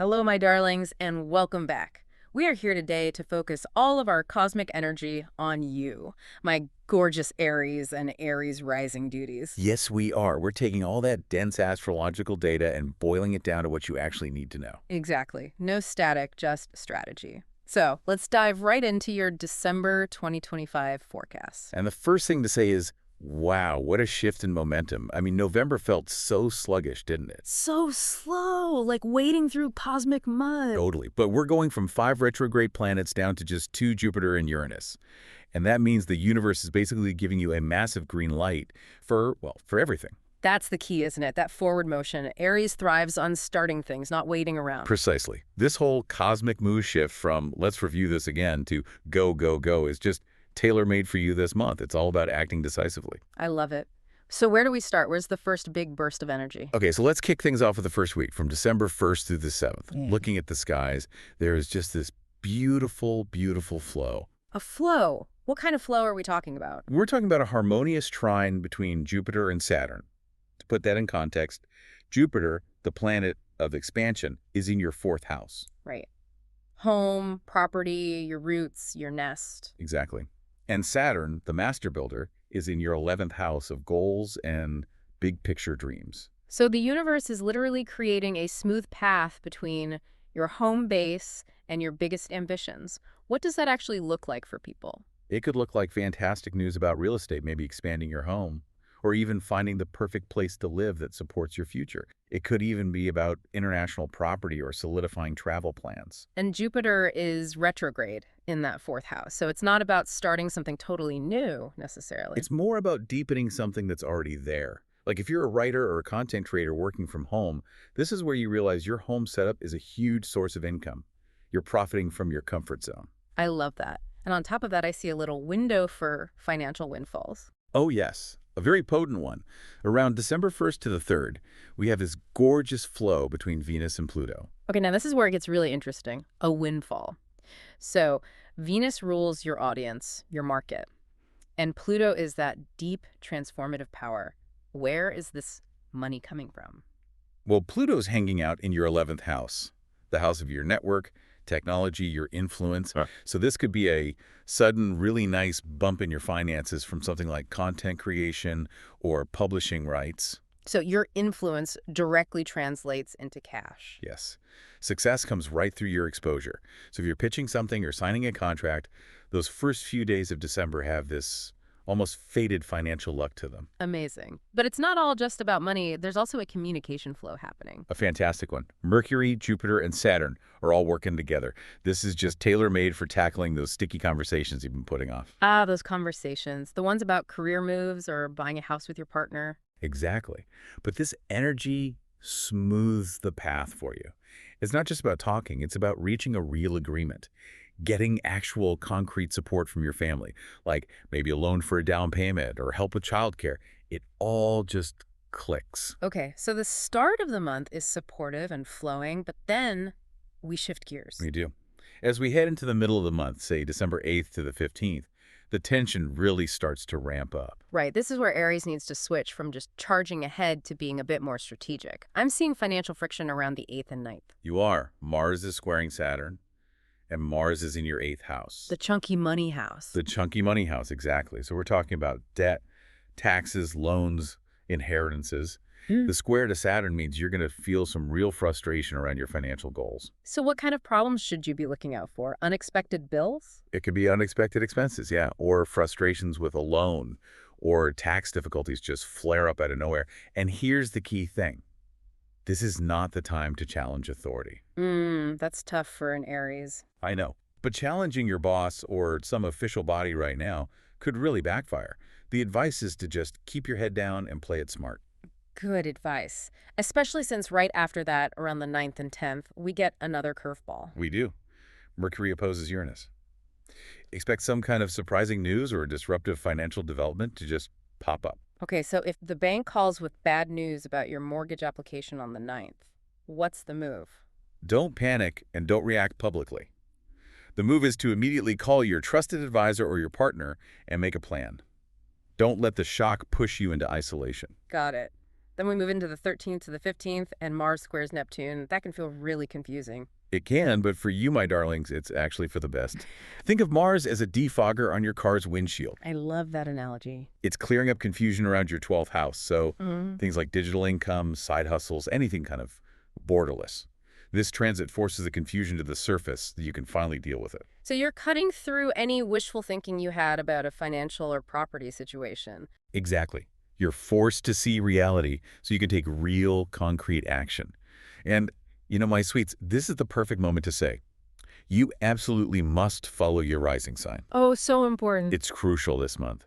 Hello, my darlings, and welcome back. We are here today to focus all of our cosmic energy on you, my gorgeous Aries and Aries Rising duties. Yes, we are. We're taking all that dense astrological data and boiling it down to what you actually need to know. Exactly. No static, just strategy. So let's dive right into your December 2025 forecast. And the first thing to say is, wow, what a shift in momentum. I mean, November felt so sluggish, didn't it? So slow, like wading through cosmic mud. Totally. But we're going from 5 retrograde planets down to just 2, Jupiter and Uranus. And that means the universe is basically giving you a massive green light for everything. That's the key, isn't it? That forward motion. Aries thrives on starting things, not waiting around. Precisely. This whole cosmic mood shift from let's review this again to go, go, go is just tailor-made for you this month. It's all about acting decisively. I love it. So where do we start? Where's the first big burst of energy? Okay, so let's kick things off with the first week, from December 1st through the 7th. Yeah. Looking at the skies, there is just this beautiful, beautiful flow. A flow. What kind of flow are we talking about? We're talking about a harmonious trine between Jupiter and Saturn. To put that in context, Jupiter, the planet of expansion, is in your 4th house. Right. Home, property, your roots, your nest. Exactly. And Saturn, the master builder, is in your 11th house of goals and big picture dreams. So the universe is literally creating a smooth path between your home base and your biggest ambitions. What does that actually look like for people? It could look like fantastic news about real estate, maybe expanding your home, or even finding the perfect place to live that supports your future. It could even be about international property or solidifying travel plans. And Jupiter is retrograde in that 4th house, so it's not about starting something totally new, necessarily. It's more about deepening something that's already there. Like if you're a writer or a content creator working from home, this is where you realize your home setup is a huge source of income. You're profiting from your comfort zone. I love that. And on top of that, I see a little window for financial windfalls. Oh yes, a very potent one. Around December 1st to the 3rd, we have this gorgeous flow between Venus and Pluto. Okay, now this is where it gets really interesting. A windfall. So Venus rules your audience, your market, and Pluto is that deep transformative power. Where is this money coming from? Well, Pluto's hanging out in your 11th house, the house of your network, technology, your influence. Huh. So this could be a sudden, really nice bump in your finances from something like content creation or publishing rights. So your influence directly translates into cash. Yes. Success comes right through your exposure. So if you're pitching something or signing a contract, those first few days of December have this almost fated financial luck to them. Amazing. But it's not all just about money. There's also a communication flow happening. A fantastic one. Mercury, Jupiter, and Saturn are all working together. This is just tailor-made for tackling those sticky conversations you've been putting off. Ah, those conversations. The ones about career moves or buying a house with your partner. Exactly. But this energy smooths the path for you. It's not just about talking, it's about reaching a real agreement, getting actual concrete support from your family, like maybe a loan for a down payment or help with childcare. It all just clicks. Okay, so the start of the month is supportive and flowing, but then we shift gears. We do. As we head into the middle of the month, say December 8th to the 15th, the tension really starts to ramp up. Right, this is where Aries needs to switch from just charging ahead to being a bit more strategic. I'm seeing financial friction around the 8th and 9th. You are. Mars is squaring Saturn, and Mars is in your 8th house. The chunky money house. The chunky money house, exactly. So we're talking about debt, taxes, loans, inheritances. The square to Saturn means you're going to feel some real frustration around your financial goals. So what kind of problems should you be looking out for? Unexpected bills? It could be unexpected expenses, yeah, or frustrations with a loan, or tax difficulties just flare up out of nowhere. And here's the key thing. This is not the time to challenge authority. That's tough for an Aries. I know. But challenging your boss or some official body right now could really backfire. The advice is to just keep your head down and play it smart. Good advice. Especially since right after that, around the 9th and 10th, we get another curveball. We do. Mercury opposes Uranus. Expect some kind of surprising news or disruptive financial development to just pop up. Okay, so if the bank calls with bad news about your mortgage application on the 9th, what's the move? Don't panic and don't react publicly. The move is to immediately call your trusted advisor or your partner and make a plan. Don't let the shock push you into isolation. Got it. Then we move into the 13th to the 15th, and Mars squares Neptune. That can feel really confusing. It can, but for you, my darlings, it's actually for the best. Think of Mars as a defogger on your car's windshield. I love that analogy. It's clearing up confusion around your 12th house, so Mm. things like digital income, side hustles, anything kind of borderless. This transit forces the confusion to the surface so you can finally deal with it. So you're cutting through any wishful thinking you had about a financial or property situation. Exactly. You're forced to see reality so you can take real, concrete action. And, my sweets, this is the perfect moment to say, you absolutely must follow your rising sign. Oh, so important. It's crucial this month.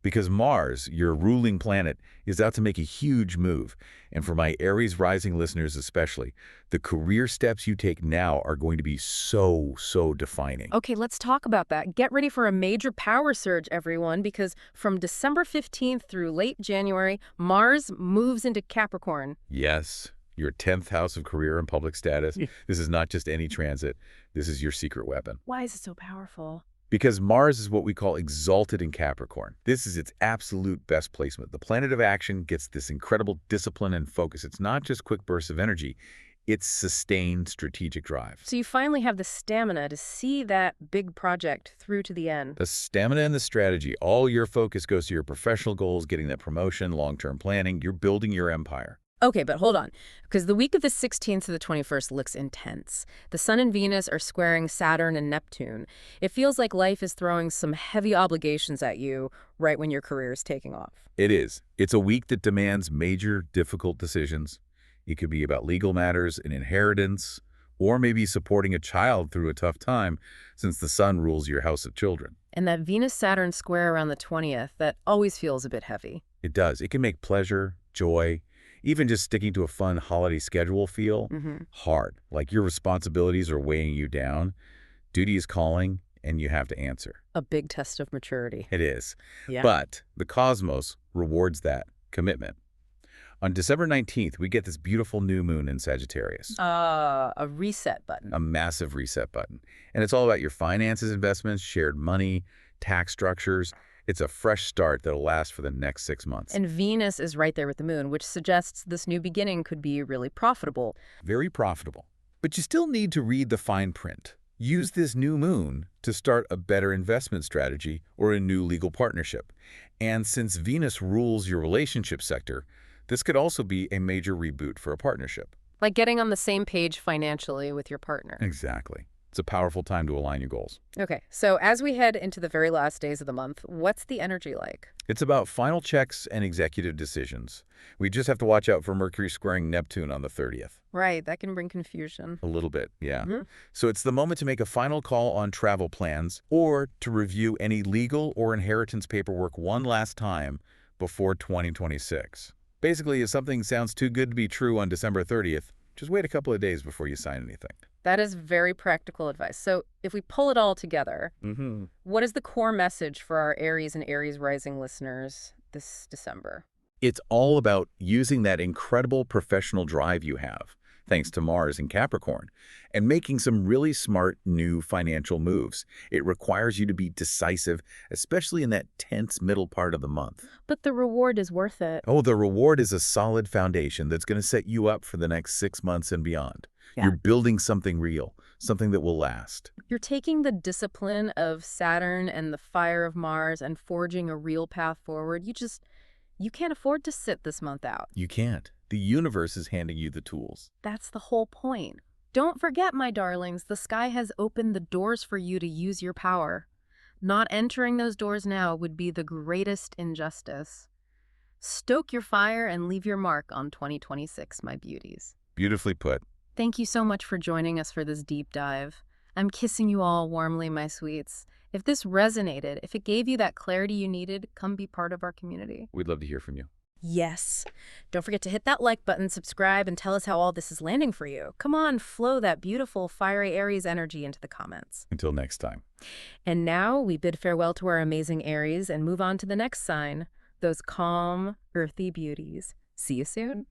Because Mars, your ruling planet, is out to make a huge move. And for my Aries rising listeners especially, the career steps you take now are going to be so defining. Okay, let's talk about that. Get ready for a major power surge, everyone, because from December 15th through late January, Mars moves into Capricorn. Yes, your 10th house of career and public status. Yeah. This is not just any transit. This is your secret weapon. Why is it so powerful? Because Mars is what we call exalted in Capricorn. This is its absolute best placement. The planet of action gets this incredible discipline and focus. It's not just quick bursts of energy. It's sustained strategic drive. So you finally have the stamina to see that big project through to the end. The stamina and the strategy, all your focus goes to your professional goals, getting that promotion, long-term planning. You're building your empire. Okay, but hold on, because the week of the 16th to the 21st looks intense. The Sun and Venus are squaring Saturn and Neptune. It feels like life is throwing some heavy obligations at you right when your career is taking off. It is. It's a week that demands major, difficult decisions. It could be about legal matters, an inheritance, or maybe supporting a child through a tough time, since the sun rules your house of children. And that Venus-Saturn square around the 20th, that always feels a bit heavy. It does. It can make pleasure, joy, even just sticking to a fun holiday schedule feel hard, like your responsibilities are weighing you down. Duty is calling, and you have to answer. A big test of maturity. It is. Yeah. But the cosmos rewards that commitment. On December 19th, we get this beautiful new moon in Sagittarius. A reset button. A massive reset button. And it's all about your finances, investments, shared money, tax structures. It's a fresh start that'll last for the next 6 months. And Venus is right there with the moon, which suggests this new beginning could be really profitable. Very profitable. But you still need to read the fine print. Use this new moon to start a better investment strategy or a new legal partnership. And since Venus rules your relationship sector, this could also be a major reboot for a partnership. Like getting on the same page financially with your partner. Exactly. It's a powerful time to align your goals. Okay, so as we head into the very last days of the month, what's the energy like? It's about final checks and executive decisions. We just have to watch out for Mercury squaring Neptune on the 30th. Right, that can bring confusion. A little bit, yeah. Mhm. So it's the moment to make a final call on travel plans or to review any legal or inheritance paperwork one last time before 2026. Basically, if something sounds too good to be true on December 30th, just wait a couple of days before you sign anything. That is very practical advice. So if we pull it all together, what is the core message for our Aries and Aries Rising listeners this December? It's all about using that incredible professional drive you have, thanks to Mars in Capricorn, and making some really smart new financial moves. It requires you to be decisive, especially in that tense middle part of the month. But the reward is worth it. Oh, the reward is a solid foundation that's going to set you up for the next 6 months and beyond. Yeah. You're building something real, something that will last. You're taking the discipline of Saturn and the fire of Mars and forging a real path forward. You can't afford to sit this month out. You can't. The universe is handing you the tools. That's the whole point. Don't forget, my darlings, the sky has opened the doors for you to use your power. Not entering those doors now would be the greatest injustice. Stoke your fire and leave your mark on 2026, my beauties. Beautifully put. Thank you so much for joining us for this deep dive. I'm kissing you all warmly, my sweets. If this resonated, if it gave you that clarity you needed, come be part of our community. We'd love to hear from you. Yes. Don't forget to hit that like button, subscribe, and tell us how all this is landing for you. Come on, flow that beautiful fiery Aries energy into the comments. Until next time. And now we bid farewell to our amazing Aries and move on to the next sign, those calm, earthy beauties. See you soon.